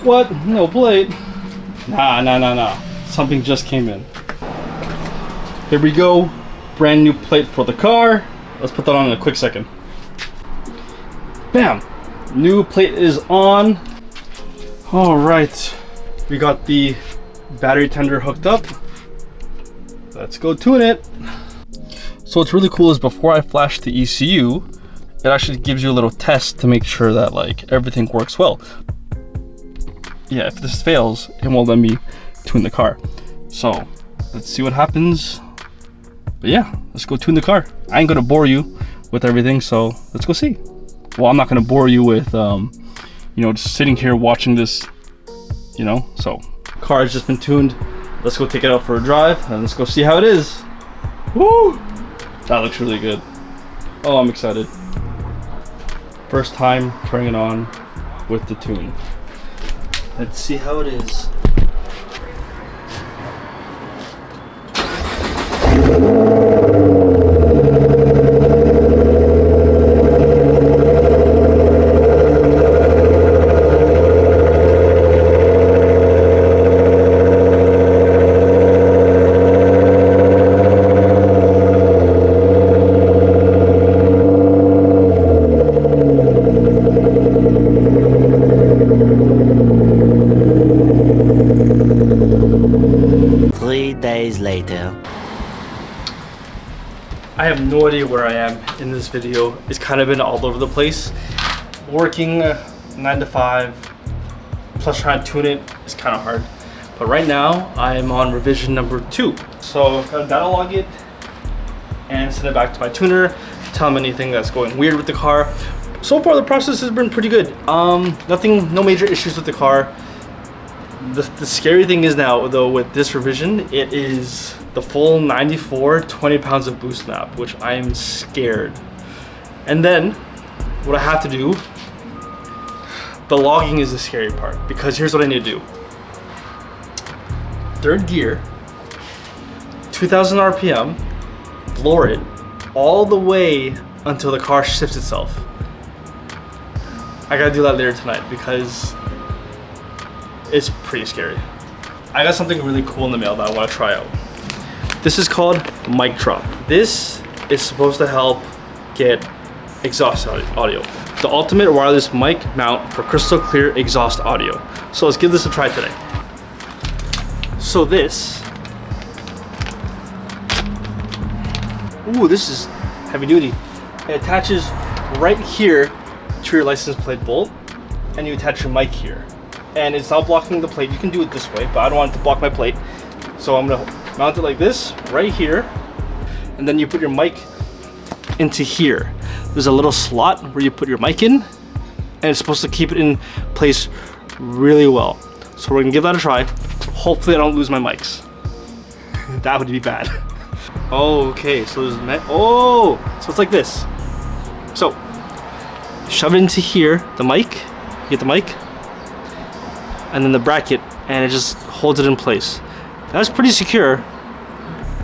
What? No plate? Nah. Something just came in. Here we go. Brand new plate for the car. Let's put that on in a quick second. Bam! New plate is on. All right. We got the battery tender hooked up. Let's go tune it. So what's really cool is before I flash the ECU, it actually gives you a little test to make sure that like everything works well. Yeah, if this fails, it won't let me tune the car. So let's see what happens. But yeah, let's go tune the car. I ain't gonna bore you with everything, so let's go see. Well, I'm not gonna bore you with you know, just sitting here watching this, you know. So car has just been tuned. Let's go take it out for a drive and let's go see how it is. Woo! That looks really good. Oh, I'm excited. First time turning it on with the tune. Let's see how it is. Later. I have no idea where I am in this video. It's kind of been all over the place. Working 9 to 5 plus trying to tune it is kind of hard. But right now I am on revision number 2. So I'm gonna data log it and send it back to my tuner, tell him anything that's going weird with the car. So far the process has been pretty good. No major issues with the car. The scary thing is now, though, with this revision, it is the full 94 20 pounds of boost map, which I am scared. And then what I have to do, the logging is the scary part, because here's what I need to do. 3rd gear, 2000 RPM, floor it all the way until the car shifts itself. I gotta do that later tonight because it's pretty scary. I got something really cool in the mail that I want to try out. This is called Mic Drop. This is supposed to help get exhaust audio. The ultimate wireless mic mount for crystal clear exhaust audio. So let's give this a try today. So this, ooh, this is heavy duty. It attaches right here to your license plate bolt, and you attach your mic here. And it's not blocking the plate. You can do it this way, but I don't want it to block my plate. So I'm gonna mount it like this, right here. And then you put your mic into here. There's a little slot where you put your mic in, and it's supposed to keep it in place really well. So we're gonna give that a try. Hopefully I don't lose my mics. That would be bad. Oh, okay, so there's so it's like this. So shove it into here, the mic, you get the mic, and then the bracket, and it just holds it in place. That's pretty secure.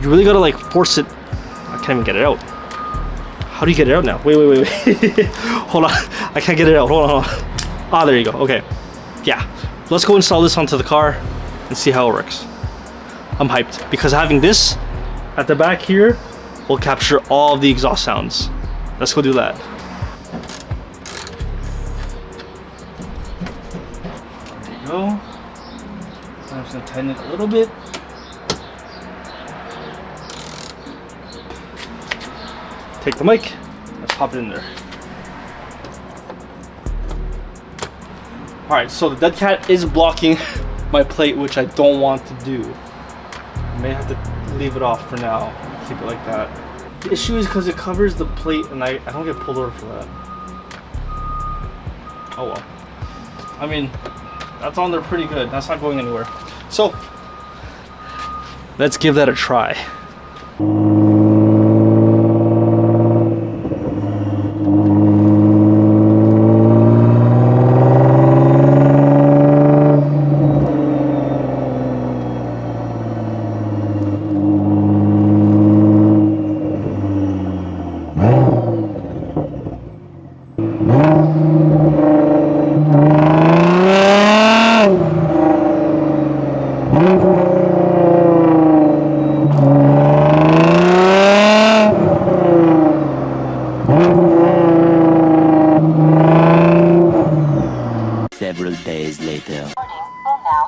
You really gotta like force it. I can't even get it out. How do you get it out now? Wait. Hold on, I can't get it out, hold on. Ah, there you go, okay. Yeah, let's go install this onto the car and see how it works. I'm hyped, because having this at the back here will capture all of the exhaust sounds. Let's go do that. Go. I'm just gonna tighten it a little bit. Take the mic, let's pop it in there. Alright, so the dead cat is blocking my plate, which I don't want to do. I may have to leave it off for now, keep it like that. The issue is because it covers the plate and I don't get pulled over for that. Oh well. I mean, that's on there pretty good. That's not going anywhere. So, let's give that a try.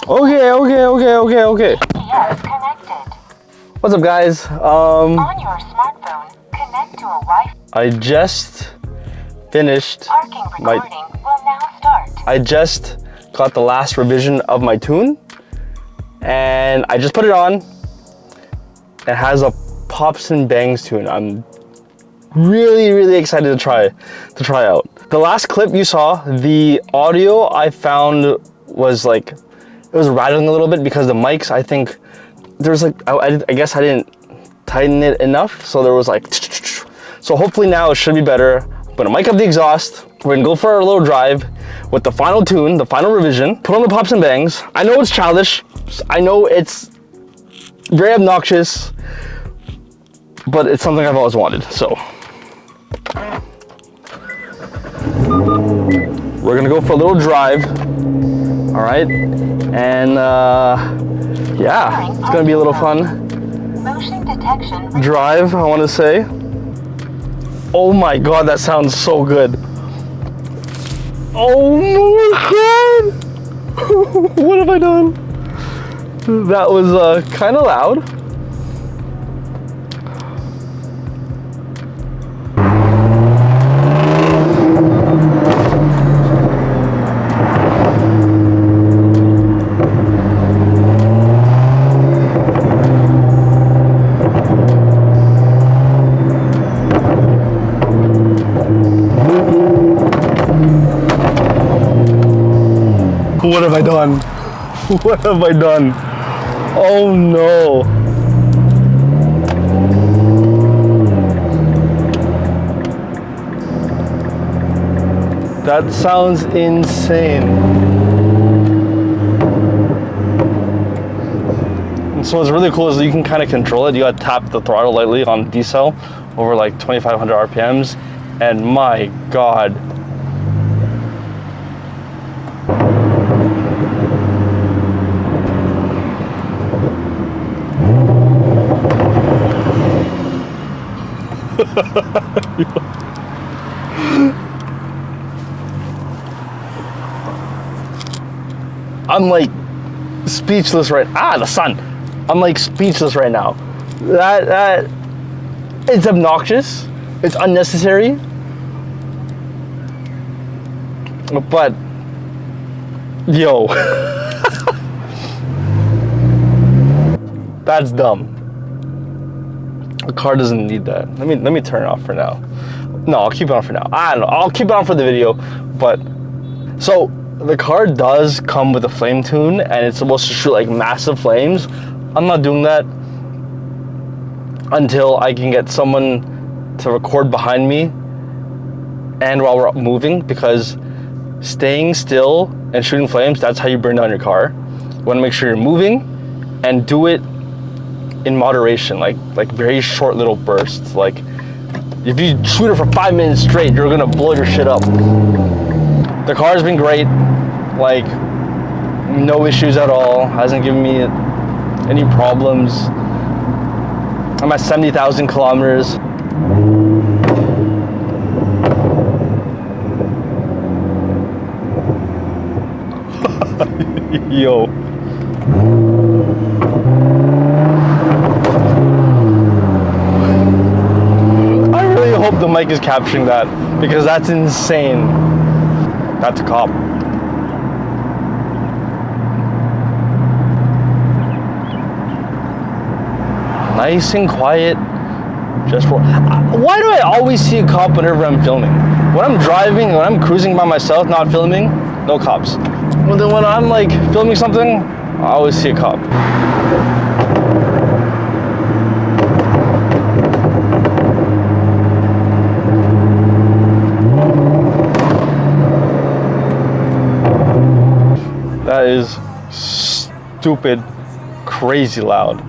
Okay. GPS connected. What's up, guys? On your smartphone, connect to a Wi-Fi. I just finished Parking recording will now start. I just got the last revision of my tune, and I just put it on. It has a pops and bangs tune. I'm really excited to try out. The last clip you saw, the audio I found was like, it was rattling a little bit because the mics, I think there's like, I guess I didn't tighten it enough, so there was like, so hopefully now it should be better. I'm gonna mic up the exhaust. We're gonna go for a little drive with the final tune, the final revision, put on the pops and bangs. I know it's childish, I know it's very obnoxious, but it's something I've always wanted, so. We're gonna go for a little drive, all right? And yeah, it's gonna be a little fun Motion detection. drive, I wanna say. Oh my God, that sounds so good. Oh my God! What have I done? That was kind of loud. What have I done? What have I done? Oh no. That sounds insane. And so what's really cool is that you can kind of control it. You gotta tap the throttle lightly on decel over like 2,500 RPMs, and my God. I'm like speechless right the sun. I'm like speechless right now. That it's obnoxious, it's unnecessary, but yo, that's dumb. The car doesn't need that. Let me turn it off for now. No, I'll keep it on for now. I don't know. I'll keep it on for the video. But so the car does come with a flame tune, and it's supposed to shoot like massive flames. I'm not doing that until I can get someone to record behind me and while we're moving, because staying still and shooting flames, that's how you burn down your car. You want to make sure you're moving and do it in moderation, like very short little bursts. Like if you shoot it for 5 minutes straight, you're gonna blow your shit up. The car's been great, like no issues at all, hasn't given me any problems. I'm at 70,000 kilometers. Yo. I hope the mic is capturing that, because that's insane. That's a Cobb. Nice and quiet. Just for. Why do I always see a Cobb whenever I'm filming? When I'm driving, when I'm cruising by myself, not filming, no Cobbs. Well, then when I'm like filming something, I always see a Cobb. That is stupid, crazy loud.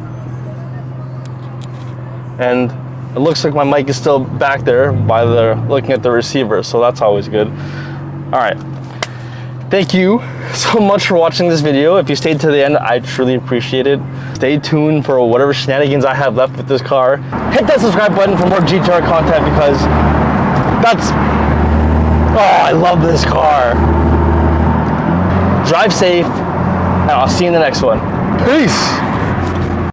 And it looks like my mic is still back there by looking at the receiver, so that's always good. All right. Thank you so much for watching this video. If you stayed to the end, I truly appreciate it. Stay tuned for whatever shenanigans I have left with this car. Hit that subscribe button for more GTR content, because I love this car. Drive safe, and I'll see you in the next one. Peace.